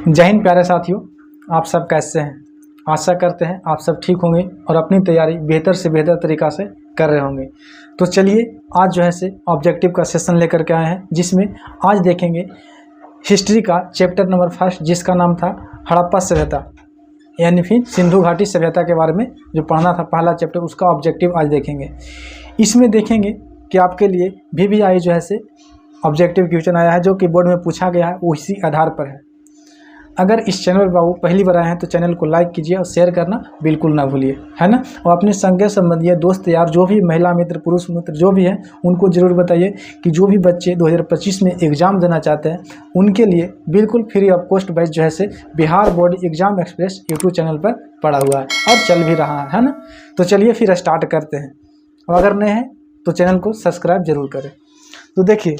जय हिंद प्यारे साथियों, आप सब कैसे हैं। आशा करते हैं आप सब ठीक होंगे और अपनी तैयारी बेहतर से बेहतर तरीक़ा से कर रहे होंगे। तो चलिए आज जो है से ऑब्जेक्टिव का सेशन लेकर के आए हैं, जिसमें आज देखेंगे हिस्ट्री का चैप्टर नंबर 1 जिसका नाम था हड़प्पा सभ्यता, यानी फिर सिंधु घाटी सभ्यता के बारे में जो पढ़ना था पहला चैप्टर, उसका ऑब्जेक्टिव आज देखेंगे। इसमें देखेंगे कि आपके लिए VVI जो है से ऑब्जेक्टिव क्वेश्चन आया है जो कि बोर्ड में पूछा गया है, वो इसी आधार पर है। अगर इस चैनल पर बाबू पहली बार आए हैं तो चैनल को लाइक कीजिए और शेयर करना बिल्कुल ना भूलिए, है ना। और अपने संगे संबंधी दोस्त यार जो भी महिला मित्र पुरुष मित्र जो भी हैं उनको ज़रूर बताइए कि जो भी बच्चे 2025 में एग्ज़ाम देना चाहते हैं उनके लिए बिल्कुल फ्री ऑफ कॉस्ट बैच जो है से Bihar board exam express YouTube channel पर पड़ा हुआ है और चल भी रहा है ना। तो चलिए फिर स्टार्ट करते हैं, और अगर नए हैं तो चैनल को सब्सक्राइब जरूर करें। तो देखिए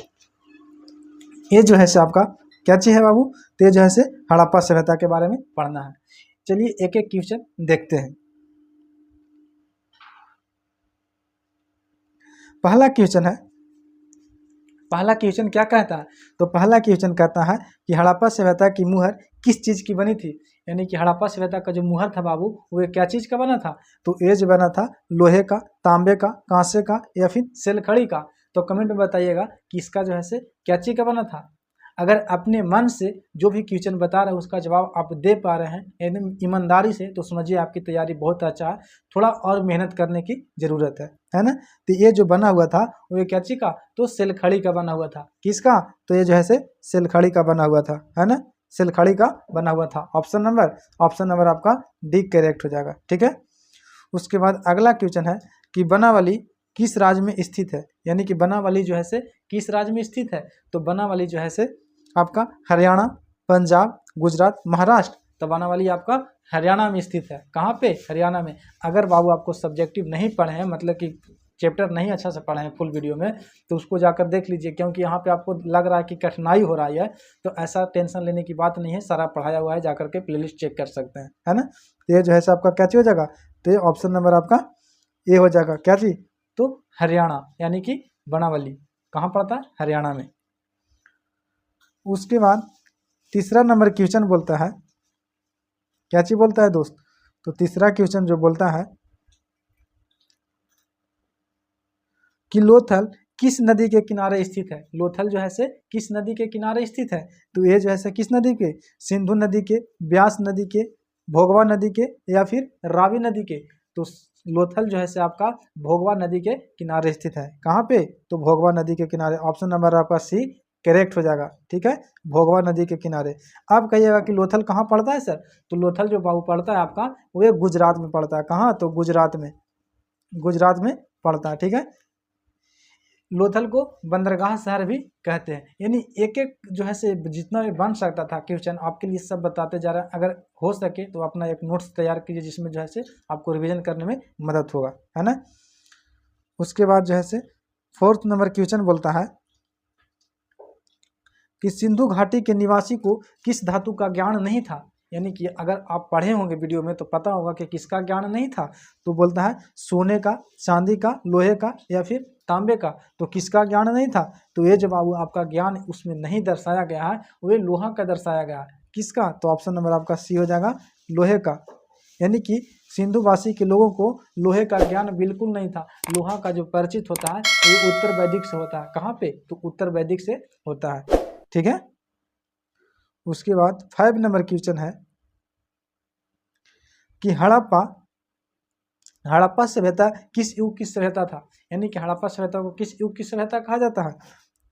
ये जो है से आपका क्या चीज़ है बाबू, तो ये जो है से हड़प्पा सभ्यता के बारे में पढ़ना है। चलिए एक एक क्वेश्चन देखते हैं। पहला क्वेश्चन है, पहला क्वेश्चन क्या कहता है, तो पहला क्वेश्चन कहता है कि हड़प्पा सभ्यता की मुहर किस चीज़ की बनी थी। यानी कि हड़प्पा सभ्यता का जो मुहर था बाबू वो क्या चीज़ का बना था, तो ये जो बना था लोहे का, तांबे का, कांसे का या फिर सेलखड़ी का। तो कमेंट में बताइएगा कि इसका जो है से क्या चीज़ का बना था। अगर अपने मन से जो भी क्वेश्चन बता रहे हैं उसका जवाब आप दे पा रहे हैं एकदम ईमानदारी से, तो समझिए आपकी तैयारी बहुत अच्छा है। थोड़ा और मेहनत करने की ज़रूरत है ना। तो ये जो बना हुआ था वो क्या चीज़ का, तो सेलखड़ी का बना हुआ था। किसका, तो ये जो है से सेलखड़ी का बना हुआ था, है ना, सेलखड़ी का बना हुआ था। ऑप्शन नंबर आपका डी करेक्ट हो जाएगा, ठीक है। उसके बाद अगला क्वेश्चन है कि बनावली किस राज्य में स्थित है। यानी कि बनावली जो है से किस राज्य में स्थित है, तो बनावली जो है से आपका हरियाणा, पंजाब, गुजरात, महाराष्ट्र। तो बनावली आपका हरियाणा में स्थित है। कहाँ पे, हरियाणा में। अगर बाबू आपको सब्जेक्टिव नहीं पढ़े हैं, मतलब कि चैप्टर नहीं अच्छा से पढ़े हैं फुल वीडियो में, तो उसको जाकर देख लीजिए, क्योंकि यहाँ पे आपको लग रहा है कि कठिनाई हो रही है, तो ऐसा टेंशन लेने की बात नहीं है, सारा पढ़ाया हुआ है, जाकर के प्लेलिस्ट चेक कर सकते हैं, है ना। तो ये जो है आपका क्या चीज़ हो जाएगा, तो ये ऑप्शन नंबर आपका ये हो जाएगा क्या चीज़, तो हरियाणा, यानी कि बनावली कहाँ पड़ता है, हरियाणा में। उसके बाद तीसरा नंबर क्वेश्चन बोलता है, क्या चीज बोलता है दोस्त, तो तीसरा क्वेश्चन जो बोलता है कि लोथल किस नदी के किनारे स्थित है। लोथल जो है से किस नदी के किनारे स्थित है, तो ये जो है से किस नदी के, सिंधु नदी के, ब्यास नदी के, भोगवा नदी के या फिर रावी नदी के। तो लोथल जो है से आपका भोगवा नदी के किनारे स्थित है। कहाँ पे, तो भोगवा नदी के किनारे। ऑप्शन नंबर आपका सी करेक्ट हो जाएगा, ठीक है, भोगवा नदी के किनारे। अब कहिएगा कि लोथल कहाँ पड़ता है सर, तो लोथल जो बाबू पड़ता है आपका वो गुजरात में पड़ता है। कहाँ, तो गुजरात में पड़ता है, ठीक है। लोथल को बंदरगाह शहर भी कहते हैं। यानी एक एक जो है से जितना भी बन सकता था क्वेश्चन आपके लिए सब बताते जा रहे हैं। अगर हो सके तो अपना एक नोट्स तैयार कीजिए जिसमें जो है से आपको रिवीजन करने में मदद होगा, है ना। उसके बाद जो है से 4th नंबर क्वेश्चन बोलता है कि सिंधु घाटी के निवासी को किस धातु का ज्ञान नहीं था। यानी कि अगर आप पढ़े होंगे वीडियो में तो पता होगा कि किसका ज्ञान नहीं था, तो बोलता है सोने का, चांदी का, लोहे का या फिर तांबे का। तो किसका ज्ञान नहीं था, तो ये जब आपका ज्ञान उसमें नहीं दर्शाया गया है वो लोहा का दर्शाया गया है। किसका, तो ऑप्शन नंबर आपका सी हो जाएगा, लोहे का। यानी कि सिंधुवासी के लोगों को लोहे का ज्ञान बिल्कुल नहीं था। लोहा का जो परिचित होता है वो उत्तर वैदिक से होता है। कहाँ पे, तो उत्तर वैदिक से होता है, ठीक है। उसके बाद 5 नंबर क्वेश्चन है कि हड़प्पा सभ्यता किस युग की सभ्यता था। यानी कि हड़प्पा सभ्यता को किस युग की सभ्यता कहा जाता है,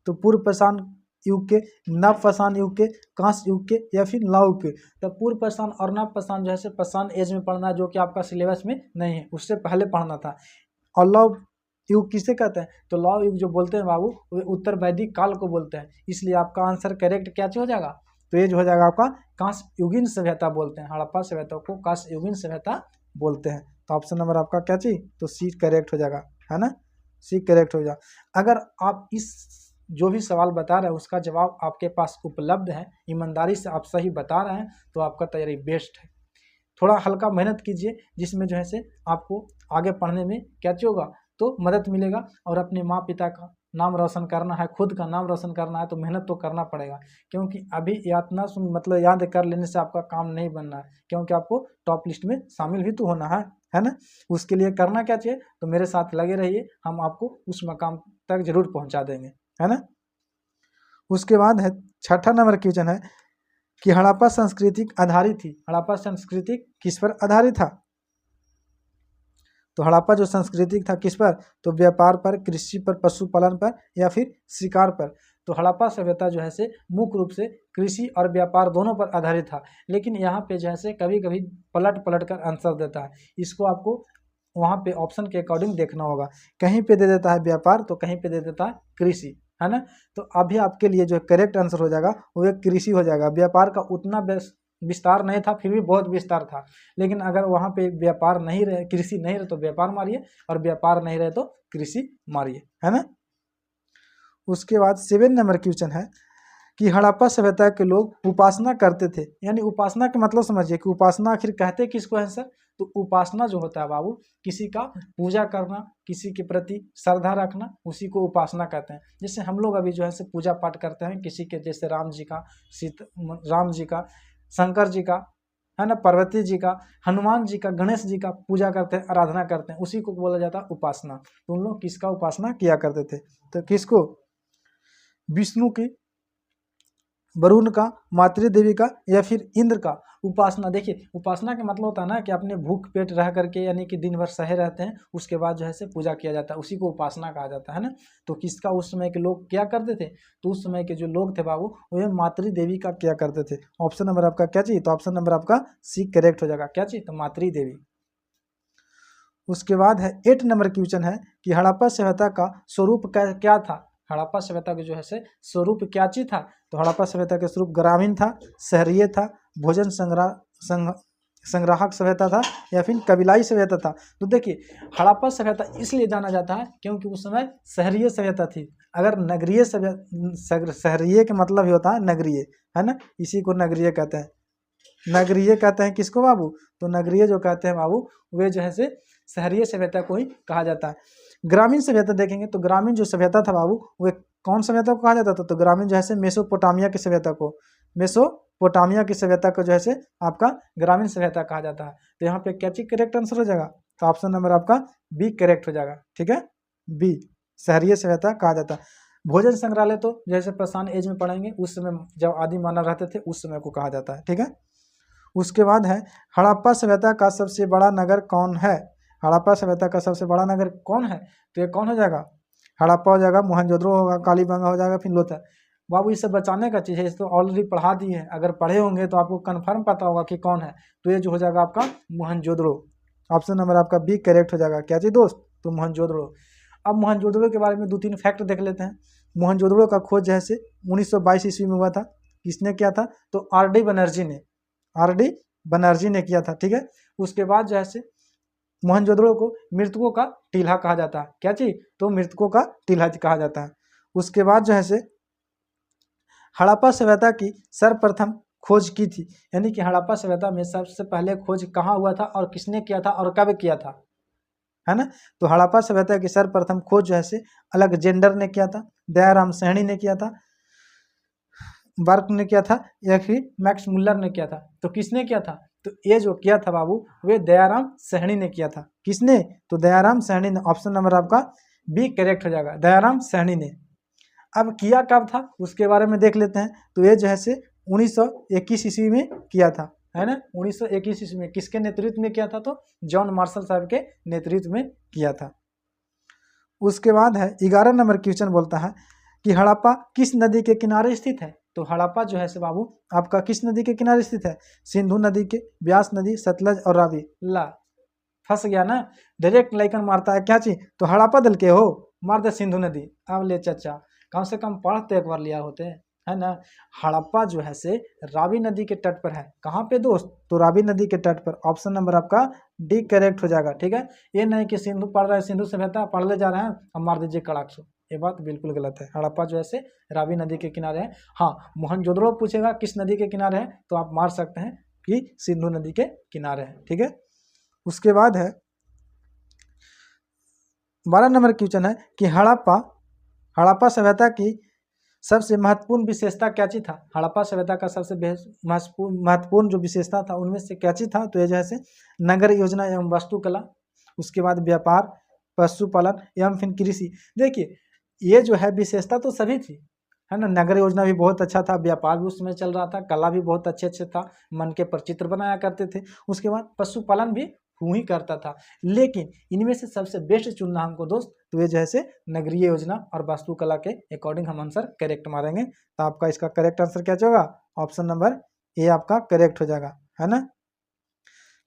तो पूर्व पाषाण युग के, नव पाषाण युग के, कांस्य युग के या फिर लौह युग के। तो पूर्व पाषाण और नव पाषाण जो है पाषाण एज में पढ़ना, जो कि आपका सिलेबस में नहीं है, उससे पहले पढ़ना था। और लौह युग किसे कहते हैं, तो लौह युग जो बोलते हैं बाबू वो उत्तर वैदिक काल को बोलते हैं। इसलिए आपका आंसर करेक्ट क्या हो जाएगा, तो ये जो हो जाएगा आपका कांस्य युगीन सभ्यता बोलते हैं। हड़प्पा सभ्यता को कांस्य युगीन सभ्यता बोलते हैं। तो ऑप्शन नंबर आपका क्या चीज, तो सी करेक्ट हो जाएगा, है ना, सी करेक्ट हो जाएगा। अगर आप इस जो भी सवाल बता रहे हैं उसका जवाब आपके पास उपलब्ध है, ईमानदारी से आप सही बता रहे हैं, तो आपका तैयारी बेस्ट है। थोड़ा हल्का मेहनत कीजिए जिसमें जो है से आपको आगे पढ़ने में क्या होगा, तो मदद मिलेगा और अपने माँ पिता का नाम रोशन करना है, खुद का नाम रोशन करना है तो मेहनत तो करना पड़ेगा, क्योंकि अभी यातना सुन मतलब याद कर लेने से आपका काम नहीं बनना है, क्योंकि आपको टॉप लिस्ट में शामिल भी तो होना है ना। उसके लिए करना क्या चाहिए, तो मेरे साथ लगे रहिए, हम आपको उस मकाम तक जरूर पहुंचा देंगे, है ना। उसके बाद है छठा नंबर क्वेश्चन है कि हड़प्पा संस्कृति आधारित थी। हड़प्पा संस्कृति किस पर आधारित था, तो हड़प्पा जो संस्कृति था किस पर, तो व्यापार पर, कृषि पर, पशुपालन पर या फिर शिकार पर। तो हड़प्पा सभ्यता जो है से मुख्य रूप से कृषि और व्यापार दोनों पर आधारित था, लेकिन यहाँ पे जो है से कभी कभी पलट कर आंसर देता है, इसको आपको वहाँ पे ऑप्शन के अकॉर्डिंग देखना होगा, कहीं पे दे देता है व्यापार तो कहीं पे दे देता है कृषि, है ना। तो अभी आपके लिए जो करेक्ट आंसर हो जाएगा वो एक कृषि हो जाएगा। व्यापार का उतना विस्तार नहीं था, फिर भी बहुत विस्तार था, लेकिन अगर वहाँ पे व्यापार नहीं रहे, कृषि नहीं रहे तो व्यापार मारिए, और व्यापार नहीं रहे तो कृषि मारिए, है ना। उसके बाद 7 नंबर क्वेश्चन है कि हड़प्पा सभ्यता के लोग उपासना करते थे, यानी उपासना का मतलब समझिए कि उपासना आखिर कहते किसको है सर, तो उपासना जो होता है बाबू, किसी का पूजा करना, किसी के प्रति श्रद्धा रखना, उसी को उपासना कहते हैं। जैसे हम लोग अभी जो है से पूजा पाठ करते हैं किसी के, जैसे राम जी का, शंकर जी का, है ना, पार्वती जी का, हनुमान जी का, गणेश जी का पूजा करते हैं, आराधना करते हैं, उसी को बोला जाता है उपासना। तो उन लोग किसका उपासना किया करते थे, तो किसको, विष्णु की, वरुण का, मातृ देवी का या फिर इंद्र का उपासना। देखिए उपासना का मतलब होता है ना कि अपने भूख पेट रह करके, यानी कि दिन भर सहे रहते हैं, उसके बाद जो है से पूजा किया जाता है, उसी को उपासना कहा जाता है ना। तो किसका उस समय के लोग क्या करते थे, तो उस समय के जो लोग थे बाबू वो मातृ देवी का क्या करते थे। ऑप्शन नंबर आपका क्या चाहिए, तो ऑप्शन नंबर आपका सी करेक्ट हो जाएगा, क्या चाहिए, तो मातृ देवी। उसके बाद है 8 नंबर क्वेश्चन है कि हड़प्पा सभ्यता का स्वरूप क्या था। हड़प्पा सभ्यता का जो है से स्वरूप क्या चीज था, तो हड़प्पा सभ्यता का स्वरूप ग्रामीण था, शहरीय था, भोजन संग्राहक सभ्यता था या फिर कबीलाई सभ्यता था। तो देखिए हड़प्पा सभ्यता इसलिए जाना जाता है क्योंकि उस समय शहरीय सभ्यता थी। अगर नगरीय शहरीय का मतलब ही होता है नगरीय, है ना, इसी को नगरीय कहते हैं। नगरीय कहते हैं किसको बाबू, तो नगरीय जो कहते हैं बाबू वे जो है से शहरीय सभ्यता को ही कहा जाता है। ग्रामीण सभ्यता देखेंगे तो ग्रामीण जो सभ्यता था बाबू वे कौन सभ्यता को कहा जाता था, तो ग्रामीण जो है से मेसोपोटामिया की सभ्यता को, मेसोपोटामिया की सभ्यता को जो है से आपका ग्रामीण सभ्यता कहा जाता है। तो यहाँ पे क्या चीज करेक्ट आंसर हो जाएगा, तो ऑप्शन नंबर आपका बी करेक्ट हो जाएगा, ठीक है, बी शहरीय सभ्यता कहा जाता है। भोजन संग्रहालय तो जैसे प्रस्थान एज में पढ़ेंगे, उस समय जब आदि मानव रहते थे उस समय को कहा जाता है, ठीक है। उसके बाद है हड़प्पा सभ्यता का सबसे बड़ा नगर कौन है। हड़प्पा सभ्यता का सबसे बड़ा नगर कौन है, तो ये कौन हो जाएगा, हड़प्पा हो जाएगा, मोहनजोदड़ो होगा, कालीबंगा हो जाएगा, फिर लोथल। बाबू इसे बचाने का चीज़ है, इस तो ऑलरेडी पढ़ा दी है, अगर पढ़े होंगे तो आपको कन्फर्म पता होगा कि कौन है। तो ये जो हो जाएगा आपका मोहनजोदड़ो। ऑप्शन नंबर आपका बी करेक्ट हो जाएगा, क्या चीज़ दोस्त, तो मोहनजोदड़ो। अब मोहनजोदड़ो के बारे में 2-3 फैक्ट देख लेते हैं। मोहनजोदड़ो का खोज जैसे 1922 ईस्वी में हुआ था, किसने किया था, तो आर.डी. बनर्जी ने किया था, ठीक है। उसके बाद जो है मोहनजोदड़ो को मृतकों का टीला कहा जाता है, क्या चीज, तो मृतकों का टीला कहा जाता है। उसके बाद जो है हड़प्पा सभ्यता की सर्वप्रथम खोज की थी, यानी कि हड़प्पा सभ्यता में सबसे पहले खोज कहाँ हुआ था और किसने किया था और कब किया था, है ना। तो हड़प्पा सभ्यता की सर्वप्रथम खोज जो है अलेक्जेंडर ने किया था, दयाराम सहनी ने किया था, बार्क ने किया था या फिर मैक्स मुल्लर ने किया था। तो किसने किया था, तो ये जो किया था बाबू वे दयाराम सहनी ने किया था, किसने, तो दयाराम सहनी ने। ऑप्शन नंबर आपका बी करेक्ट हो जाएगा, दयाराम सहनी ने। अब किया कब था उसके बारे में देख लेते हैं। तो ये जो है 1921 ईस्वी में किया था, है ना, 1921 ईस्वी में। किसके नेतृत्व में किया था, तो जॉन मार्शल साहब के नेतृत्व में किया था। उसके बाद है 11 नंबर क्वेश्चन बोलता है कि हड़प्पा किस नदी के किनारे स्थित है। तो हड़प्पा जो है बाबू आपका किस नदी के किनारे स्थित है, सिंधु नदी के, ब्यास नदी, सतलज और रावी। ला फंस गया ना, डायरेक्ट लाइकन मारता है, क्या चीज, तो हड़प्पा दल के हो, मार दे सिंधु नदी। अब ले चाचा कम से कम पढ़ तो एक बार लिया होते, है ना। हड़प्पा जो है रावी नदी के तट पर है, कहाँ पे दोस्त, तो रावी नदी के तट पर। ऑप्शन नंबर आपका डी करेक्ट हो जाएगा, ठीक है। ये नहीं कि सिंधु पढ़ रहे हैं, सिंधु सभ्यता पढ़ ले जा रहे हैं, अब मार दीजिए कड़ाक से, ये बात बिल्कुल गलत है। हड़प्पा जो है रावी नदी के किनारे है। हाँ मोहनजोदड़ो पूछेगा किस नदी के किनारे है, तो आप मार सकते हैं कि सिंधु नदी के किनारे है, ठीक है। उसके बाद है 12 नंबर क्वेश्चन है कि हड़प्पा सभ्यता की सबसे महत्वपूर्ण विशेषता क्या चीज था? हड़प्पा सभ्यता का सबसे महत्वपूर्ण जो विशेषता था उनमें से क्या चीज था? तो ये जैसे नगर योजना एवं वास्तुकला, उसके बाद व्यापार, पशुपालन एवं फिर कृषि। देखिए ये जो है विशेषता तो सभी थी, है ना। नगर योजना भी बहुत अच्छा था, व्यापार भी उस समय चल रहा था, कला भी बहुत अच्छे अच्छे था, मन के पर चित्र बनाया करते थे, उसके बाद पशुपालन भी ही करता था। लेकिन इनमें से सबसे बेस्ट चुनना हमको दोस्त, तो ये जैसे नगरीय योजना और वास्तुकला के अकॉर्डिंग हम आंसर करेक्ट मारेंगे। तो आपका इसका करेक्ट आंसर क्या होगा? ऑप्शन नंबर ए आपका करेक्ट हो जाएगा, है ना।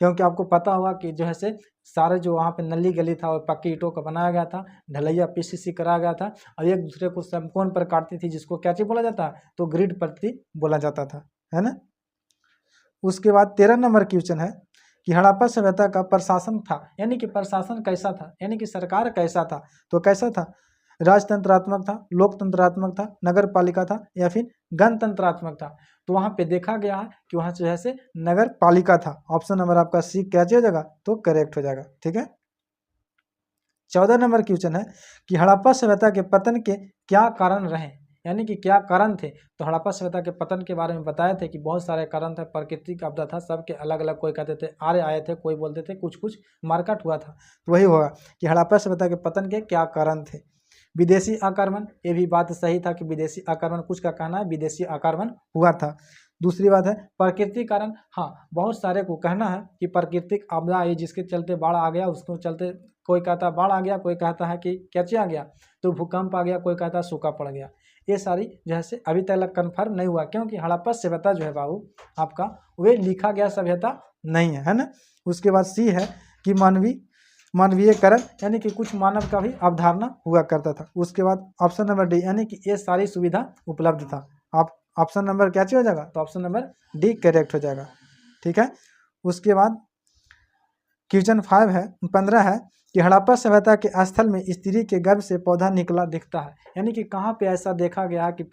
क्योंकि आपको पता होगा कि जो है से सारे जो वहाँ पे नली गली था और पक्की ईंटों का बनाया गया था, ढलैया पीसीसी कराया गया था, और एक दूसरे को समकोण पर काटती थी, जिसको क्या चीज बोला जाता है? तो ग्रिड पट्टी बोला जाता था, है ना। उसके बाद 13 नंबर क्वेश्चन है कि हड़प्पा सभ्यता का प्रशासन था, यानी कि प्रशासन कैसा था, यानी कि सरकार कैसा था? तो कैसा था? राजतंत्रात्मक था, लोकतंत्रात्मक था, नगर पालिका था, या फिर गणतंत्रात्मक था? तो वहां पे देखा गया है कि वहां जो है से नगर पालिका था। ऑप्शन नंबर आपका सी क्या हो जाएगा? तो करेक्ट हो जाएगा, ठीक है। 14 नंबर क्वेश्चन है कि हड़प्पा सभ्यता के पतन के क्या कारण रहे, यानी कि क्या कारण थे? तो हड़प्पा सभ्यता के पतन के बारे में बताए थे कि बहुत सारे कारण थे, प्राकृतिक आपदा था, सबके अलग अलग, कोई कहते थे आर्य आए थे, कोई बोलते थे कुछ कुछ मारकाट हुआ था। तो वही होगा कि हड़प्पा सभ्यता के पतन के क्या कारण थे। विदेशी आक्रमण, ये भी बात सही था कि विदेशी आक्रमण, कुछ का कहना है विदेशी आक्रमण हुआ था। दूसरी बात है प्राकृतिक कारण, हाँ बहुत सारे को कहना है कि प्राकृतिक आपदा आई जिसके चलते बाढ़ आ गया, उसको चलते कोई कहता है बाढ़ आ गया, कोई कहता है कि कैसे आ गया, तो भूकंप आ गया, कोई कहता है सूखा पड़ गया। ये सारी जो है से अभी तक कन्फर्म नहीं हुआ, क्योंकि हड़प्पा सभ्यता जो है बाबू आपका वे लिखा गया सभ्यता नहीं है, है ना। उसके बाद सी है कि मानवीयकरण, यानी कि कुछ मानव का भी अवधारणा हुआ करता था। उसके बाद ऑप्शन नंबर डी, यानी कि ये सारी सुविधा उपलब्ध था। आप ऑप्शन नंबर क्या हो जाएगा? तो ऑप्शन नंबर डी करेक्ट हो जाएगा, ठीक है। उसके बाद क्वेश्चन 15 है कि हड़प्पा सभ्यता के स्थल में स्त्री के गर्भ से पौधा निकला दिखता है, यानी कि कहाँ पे ऐसा देखा गया कि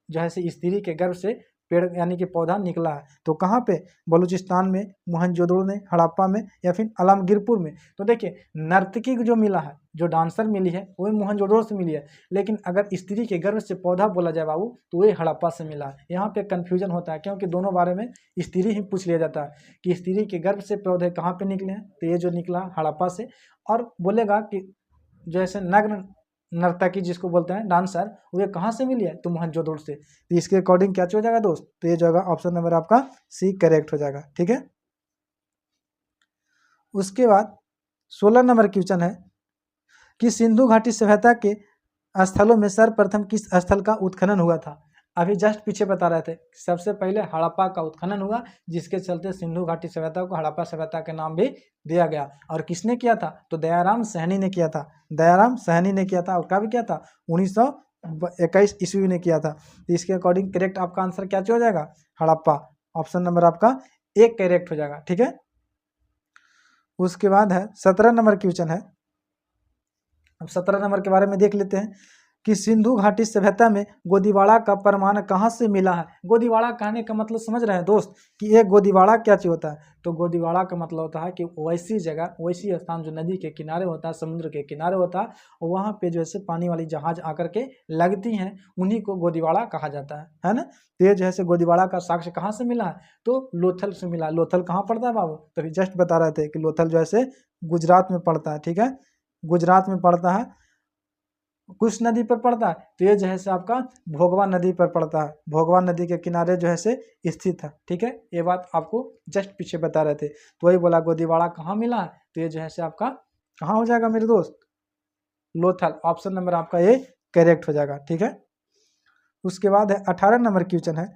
जो है से स्त्री के गर्भ से पेड़ यानी कि पौधा निकला है? तो कहाँ पे? बलूचिस्तान में, मोहनजोदड़ो में, हड़प्पा में, या फिर आलमगीरपुर में। तो देखिए नर्तकी जो मिला है, जो डांसर मिली है वो मोहनजोदड़ो से मिली है, लेकिन अगर स्त्री के गर्भ से पौधा बोला जाए बाबू तो वो हड़प्पा से मिला है। यहाँ पे कन्फ्यूजन होता है, क्योंकि दोनों बारे में स्त्री ही पूछ लिया जाता है कि स्त्री के गर्भ से पौधे कहाँ पे निकले हैं, तो ये जो निकला हड़प्पा से। और बोलेगा कि जैसे नग्न नर्तकी जिसको बोलते हैं डांसर, वो कहाँ से मिली है? तो मोहनजोदड़ो से। तो इसके अकॉर्डिंग क्या हो जाएगा दोस्त? तो ये जाएगा ऑप्शन नंबर आपका सी करेक्ट हो जाएगा, ठीक है। उसके बाद 16 नंबर क्वेश्चन है कि सिंधु घाटी सभ्यता के स्थलों में सर्वप्रथम किस स्थल का उत्खनन हुआ था? अभी जस्ट पीछे बता रहे थे, सबसे पहले हड़प्पा का उत्खनन हुआ, जिसके चलते सिंधु घाटी सभ्यता को हड़प्पा सभ्यता के नाम भी दिया गया। और किसने किया था? तो दयाराम सहनी ने किया था। दयाराम सहनी ने किया था, और कब किया था? 1921 ईस्वी में किया था। तो इसके अकॉर्डिंग करेक्ट आपका आंसर क्या हो जाएगा? हड़प्पा। ऑप्शन नंबर आपका एक करेक्ट हो जाएगा, ठीक है। उसके बाद है 17 नंबर क्वेश्चन है। अब 17 नंबर के बारे में देख लेते हैं कि सिंधु घाटी सभ्यता में गोदीवाड़ा का प्रमाण कहाँ से मिला है? गोदीवाड़ा कहने का मतलब समझ रहे हैं दोस्त कि ये गोदीवाड़ा क्या चीज होता है? तो गोदीवाड़ा का मतलब होता है कि वैसी जगह, वैसी स्थान जो नदी के किनारे होता है, समुद्र के किनारे होता है, और वहाँ पे जो है पानी वाली जहाज आकर के लगती हैं, उन्हीं को गोदीवाड़ा कहा जाता है ना। तो ये जो है गोदीवाड़ा का साक्ष्य कहाँ से मिला है? तो लोथल से मिला। लोथल कहाँ पड़ता है बाबू? तभी जस्ट बता रहे थे कि लोथल जो है गुजरात में पड़ता है, ठीक है, गुजरात में पड़ता है। कुछ नदी पर पड़ता है? तो ये जो है आपका भोगवा नदी पर पड़ता है, भोगवा नदी के किनारे जो है स्थित है, ठीक है। ये बात आपको जस्ट पीछे बता रहे थे, तो वही बोला गोदीवाड़ा कहाँ मिला है? तो ये जो है आपका कहाँ हो जाएगा मेरे दोस्त? लोथल। ऑप्शन नंबर आपका ये करेक्ट हो जाएगा, ठीक है। उसके बाद है 18 नंबर क्वेश्चन है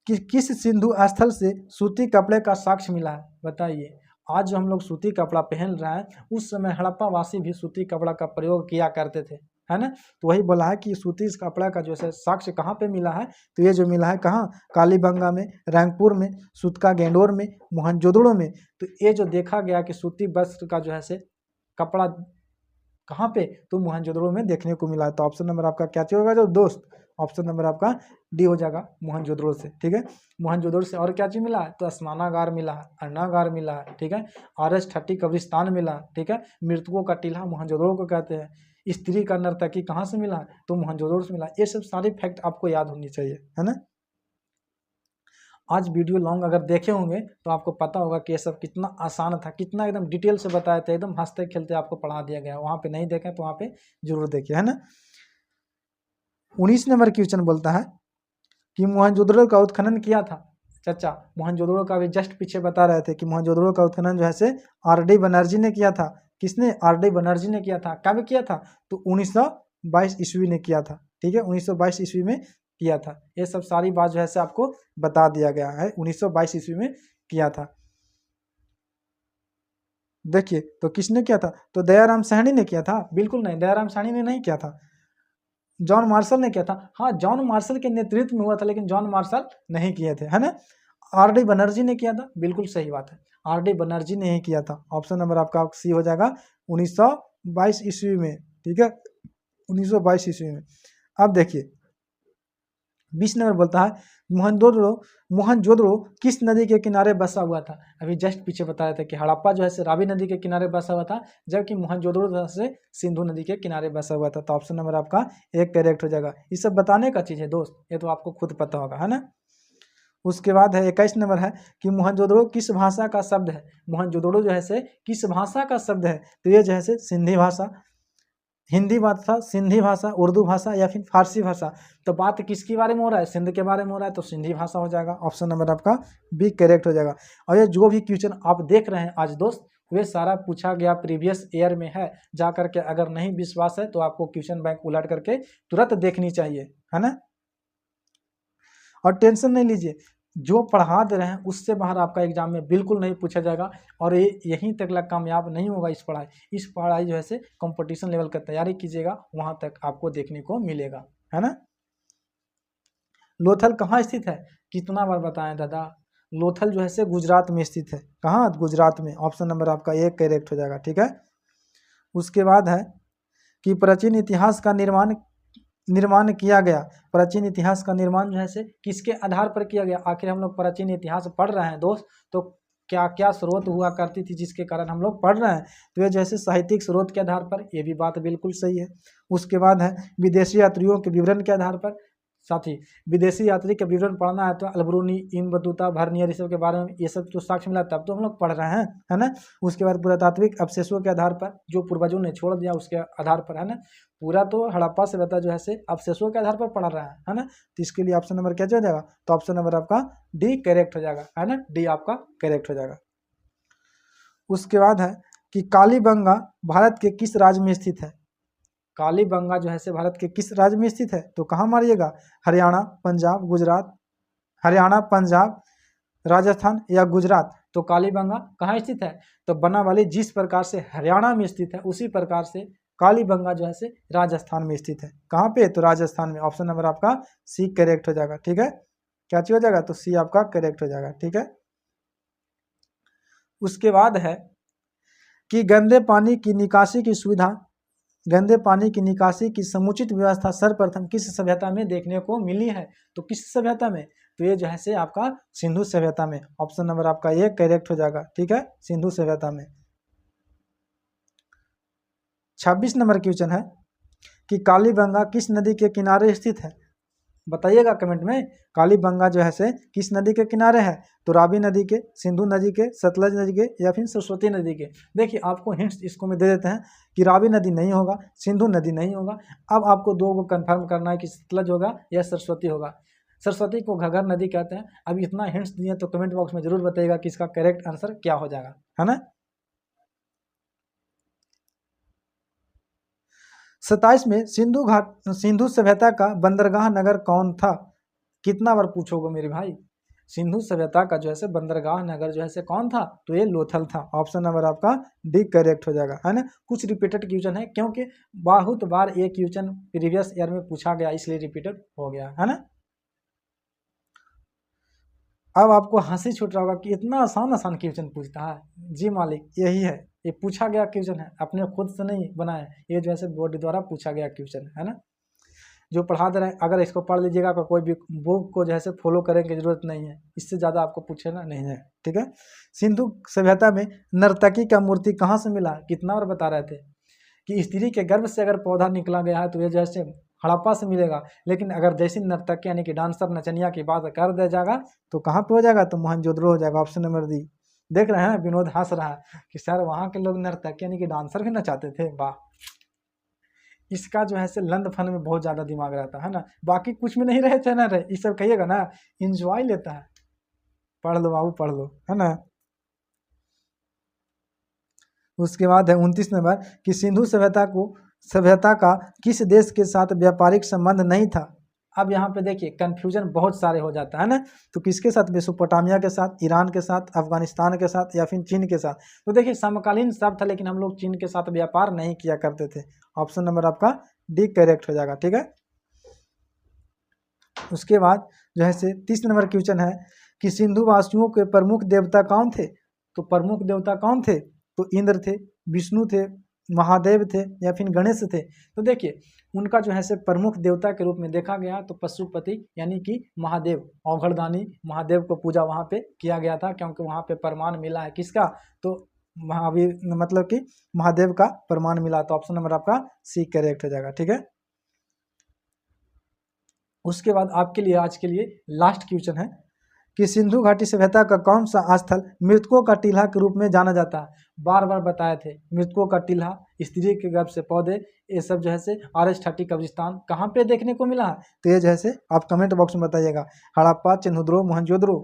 कि किस सिंधु स्थल से सूती कपड़े का साक्ष्य मिला है? बताइए। आज जो हम लोग सूती कपड़ा पहन रहे हैं, उस समय हड़प्पा वासी भी सूती कपड़ा का प्रयोग किया करते थे, है ना। तो वही बोला है कि सूती इस कपड़ा का जो है साक्ष्य कहाँ पे मिला है? तो ये जो मिला है कहाँ? कालीबंगा में, रंगपुर में, सूतका गेंडोर में, मोहनजोदड़ो में। तो ये जो देखा गया कि सूती वस्त्र का जो है कपड़ा कहाँ पे? तो मोहनजोदड़ो में देखने को मिला है। तो ऑप्शन नंबर आपका क्या होगा जो दोस्त? ऑप्शन नंबर आपका डी हो जाएगा, मोहनजोदड़ो से, ठीक है। मोहनजोदड़ो से और क्या चीज मिला है? तो स्नानागार मिला है, अन्नागार मिला है, ठीक है। RS30 कब्रिस्तान मिला है, ठीक है। मृतकों का टीला मोहनजोदड़ो को कहते हैं। स्त्री का नर्तकी कहाँ से मिला, तो मोहनजोदड़ो से मिला। ये सब सारे फैक्ट आपको याद होनी चाहिए, है ना। आज वीडियो लॉन्ग अगर देखे होंगे तो आपको पता होगा कि ये सब कितना आसान था, कितना एकदम डिटेल से बताया था, एकदम हंसते खेलते आपको पढ़ा दिया गया। वहाँ पे नहीं देखें तो वहाँ पे जरूर देखिए, है ना। 19 नंबर क्वेश्चन बोलता है कि मोहनजोदड़ो का उत्खनन किया था। चाचा मोहनजोदड़ो का भी जस्ट पीछे बता रहे थे कि मोहनजोदड़ो का उत्खनन जो है से आर.डी. बनर्जी ने किया था। किसने, आर.डी. बनर्जी ने किया था। कब किया था, तो 1922 ईस्वी ने किया था, ठीक है, 1922 ईस्वी में किया था। ये सब सारी बात जो है से आपको बता दिया गया है, 1922 ईस्वी में किया था। देखिए तो किसने किया था, तो दयाराम साहनी ने किया था। बिल्कुल नहीं, दयाराम साहनी ने नहीं किया था, जॉन मार्शल ने किया था। हाँ, जॉन मार्शल के नेतृत्व में हुआ था, लेकिन जॉन मार्शल नहीं किए थे, है ना। आर.डी. बनर्जी ने किया था, बिल्कुल सही बात है, आर.डी. बनर्जी ने ही किया था। ऑप्शन नंबर आपका सी हो जाएगा 1922 ईस्वी में, ठीक है, 1922 ईस्वी में। अब देखिए 20 नंबर बोलता है मोहनजोदड़ो किस नदी के किनारे बसा हुआ था। अभी जस्ट पीछे बताया था कि हड़प्पा जो है से रावी नदी के किनारे बसा हुआ था, जबकि मोहनजोदड़ो जो है से सिंधु नदी के किनारे बसा हुआ था। तो ऑप्शन नंबर आपका एक करेक्ट हो जाएगा। ये सब बताने का चीज़ है दोस्त, ये तो आपको खुद पता होगा, है ना। उसके बाद है 21 नंबर है कि मोहनजोदड़ो किस भाषा का शब्द है। मोहनजोदड़ो जो है से किस भाषा का शब्द है, तो ये जो है से सिंधी भाषा, हिंदी भाषा, सिंधी भाषा, उर्दू भाषा या फिर फारसी भाषा। तो बात किसके बारे में हो रहा है, सिंध के बारे में हो रहा है, तो सिंधी भाषा हो जाएगा। ऑप्शन नंबर आपका बी करेक्ट हो जाएगा। और ये जो भी क्वेश्चन आप देख रहे हैं आज दोस्त, वे सारा पूछा गया प्रीवियस ईयर में है। जा करके अगर नहीं विश्वास है तो आपको क्वेश्चन बैंक उलट करके तुरंत देखनी चाहिए, है ना। और टेंशन नहीं लीजिए, जो पढ़ा दे रहे हैं उससे बाहर आपका एग्जाम में बिल्कुल नहीं पूछा जाएगा। और ये यहीं तक लग कामयाब नहीं होगा इस पढ़ाई जो है से कंपटीशन लेवल का तैयारी कीजिएगा, वहां तक आपको देखने को मिलेगा, है ना। लोथल कहाँ स्थित है, कितना बार बताएं दादा, लोथल जो है से गुजरात में स्थित है। कहाँ, गुजरात में। ऑप्शन नंबर आपका एक करेक्ट हो जाएगा, ठीक है। उसके बाद है कि प्राचीन इतिहास का निर्माण किया गया। प्राचीन इतिहास का निर्माण जो है से किसके आधार पर किया गया। आखिर हम लोग प्राचीन इतिहास पढ़ रहे हैं दोस्त, तो क्या क्या स्रोत हुआ करती थी जिसके कारण हम लोग पढ़ रहे हैं, तो ये जैसे साहित्यिक स्रोत के आधार पर, ये भी बात बिल्कुल सही है। उसके बाद है विदेशी यात्रियों के विवरण के आधार पर। साथ ही विदेशी यात्री का विवरण पढ़ना है तो अलबरूनी, इब्न बतूता, वर्नियर, ये सब के बारे में ये सब तो साक्ष्य मिला तब तो हम लोग पढ़ रहे हैं, है ना। उसके बाद पुरातात्विक अवशेषों के आधार पर, जो पूर्वजों ने छोड़ दिया उसके आधार पर, है ना। पूरा तो हड़प्पा सभ्यता जो है से अवशेषों के आधार पर पढ़ रहा है ना। तो इसके लिए ऑप्शन नंबर क्या हो जाएगा, तो ऑप्शन नंबर आपका डी करेक्ट हो जाएगा, है ना, डी आपका करेक्ट हो जाएगा। उसके बाद है कि कालीबंगा भारत के किस राज्य में स्थित है। कालीबंगा जो है से भारत के किस राज्य में स्थित है, तो कहाँ मारिएगा, हरियाणा, पंजाब, गुजरात, हरियाणा, पंजाब, राजस्थान या गुजरात। तो कालीबंगा कहाँ स्थित है, तो बनावाली जिस प्रकार से हरियाणा में स्थित है उसी प्रकार से कालीबंगा जो है से राजस्थान में स्थित है। कहाँ पे, तो राजस्थान में। ऑप्शन नंबर आपका सी करेक्ट हो जाएगा, ठीक है। क्या चीज हो जाएगा, तो सी आपका करेक्ट हो जाएगा, ठीक है। उसके बाद है कि गंदे पानी की निकासी की सुविधा, गंदे पानी की निकासी की समुचित व्यवस्था सर्वप्रथम किस सभ्यता में देखने को मिली है, तो किस सभ्यता में, तो ये जो है से आपका सिंधु सभ्यता में। ऑप्शन नंबर आपका ये करेक्ट हो जाएगा, ठीक है, सिंधु सभ्यता में। 26 नंबर क्वेश्चन है कि कालीबंगा किस नदी के किनारे स्थित है, बताइएगा कमेंट में। कालीबंगा जो है से किस नदी के किनारे है, तो रावी नदी के, सिंधु नदी के, सतलज नदी के या फिर सरस्वती नदी के। देखिए आपको हिंट्स इसको में दे देते हैं कि रावी नदी नहीं होगा, सिंधु नदी नहीं होगा। अब आपको दो को कंफर्म करना है कि सतलज होगा या सरस्वती होगा। सरस्वती को घग्गर नदी कहते हैं। अब इतना हिंट्स दिए तो कमेंट बॉक्स में जरूर बताइएगा कि इसका करेक्ट आंसर क्या हो जाएगा, है ना। 27 में सिंधु सभ्यता का बंदरगाह नगर कौन था, कितना बार पूछोगे मेरे भाई। सिंधु सभ्यता का जो है से बंदरगाह नगर जो है से कौन था, तो ये लोथल था। ऑप्शन नंबर आपका डी करेक्ट हो जाएगा, है ना। कुछ रिपीटेड क्वेश्चन है क्योंकि बहुत बार ये क्वेश्चन प्रीवियस ईयर में पूछा गया, इसलिए रिपीटेड हो गया, है ना। अब आपको हंसी छूट रहा होगा कि इतना आसान आसान क्वेश्चन पूछता है। जी मालिक, यही है, ये पूछा गया क्वेश्चन है, अपने खुद से नहीं बनाया, ये जो है बोर्ड द्वारा पूछा गया क्वेश्चन है ना। जो पढ़ा दे रहे हैं अगर इसको पढ़ लीजिएगा तो कोई भी बुक को जो है फॉलो करने की जरूरत नहीं है, इससे ज़्यादा आपको पूछना नहीं है, ठीक है। सिंधु सभ्यता में नर्तकी का मूर्ति कहाँ से मिला, कितना बार बता रहे थे। कि स्त्री के गर्भ से अगर पौधा निकला गया है तो ये जैसे हड़प्पा से मिलेगा, लेकिन अगर जैसी नर्तकी यानी कि डांसर नचनिया की बात कर दिया जाएगा तो कहाँ पे हो जाएगा, तो मोहनजोदड़ो हो जाएगा। Option number D. देख रहे हैं विनोद हंस रहा है कि सर वहाँ के लोग नर्तकी यानी कि डांसर भी नचाते थे, वाह। इसका जो है से लंद फन में बहुत ज़्यादा दिमाग रहता है ना, बाकी कुछ में नहीं रहे थे ना रहे, ये सब कहिएगा ना, इंजॉय लेता है। पढ़ लो बाबू पढ़ लो, है ना। उसके बाद है 29 नंबर कि सिंधु सभ्यता का किस देश के साथ व्यापारिक संबंध नहीं था। अब यहाँ पे देखिए कंफ्यूजन बहुत सारे हो जाता है ना, तो किसके साथ, मेसोपोटामिया के साथ, ईरान के साथ, अफगानिस्तान के साथ या फिर चीन के साथ। तो देखिए समकालीन शब्द था, लेकिन हम लोग चीन के साथ व्यापार नहीं किया करते थे। ऑप्शन नंबर आपका डी करेक्ट हो जाएगा, ठीक है। उसके बाद जो है से 30 नंबर क्वेश्चन है कि सिंधु वासियों के प्रमुख देवता कौन थे। तो प्रमुख देवता कौन थे, तो इंद्र थे, विष्णु थे, महादेव थे या फिर गणेश थे। तो देखिए उनका जो है से प्रमुख देवता के रूप में देखा गया तो पशुपति यानी कि महादेव, औघड़दानी महादेव को पूजा वहाँ पे किया गया था, क्योंकि वहाँ पे प्रमाण मिला है किसका, तो महावीर मतलब कि महादेव का प्रमाण मिला। तो ऑप्शन नंबर आपका सी करेक्ट हो जाएगा, ठीक है। उसके बाद आपके लिए आज के लिए लास्ट क्वेश्चन है कि सिंधु घाटी सभ्यता का कौन सा स्थल मृतकों का टीला के रूप में जाना जाता है। बार बार बताए थे मृतकों का टीला, स्त्री के गर्भ से पौधे, ये सब जो है से RH30 कब्रिस्तान कहाँ पे देखने को मिला है। तो ये जो है से आप कमेंट बॉक्स में बताइएगा, हड़प्पा, चिन्हुद्रो, मोहनजोदड़ो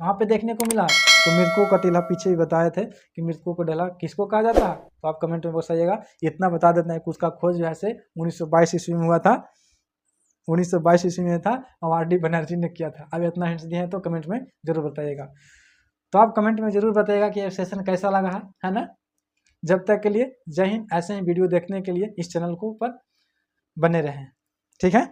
कहाँ पे देखने को मिला है। तो मृतकों का टीला पीछे ही बताए थे कि मृतकों का टीला किसको कहा जाता है, तो आप कमेंट में बताइएगा। इतना बता देते हैं कि उसका खोज जो है से 1922 ईस्वी में हुआ था, 1922 ईस्वी में था, और RD बनर्जी ने किया था। अब इतना हिंट्स दिए हैं तो कमेंट में जरूर बताइएगा। तो आप कमेंट में जरूर बताइएगा कि ये सेशन कैसा लगा है ना। जब तक के लिए जय हिंद। ऐसे ही वीडियो देखने के लिए इस चैनल को ऊपर बने रहें, ठीक है।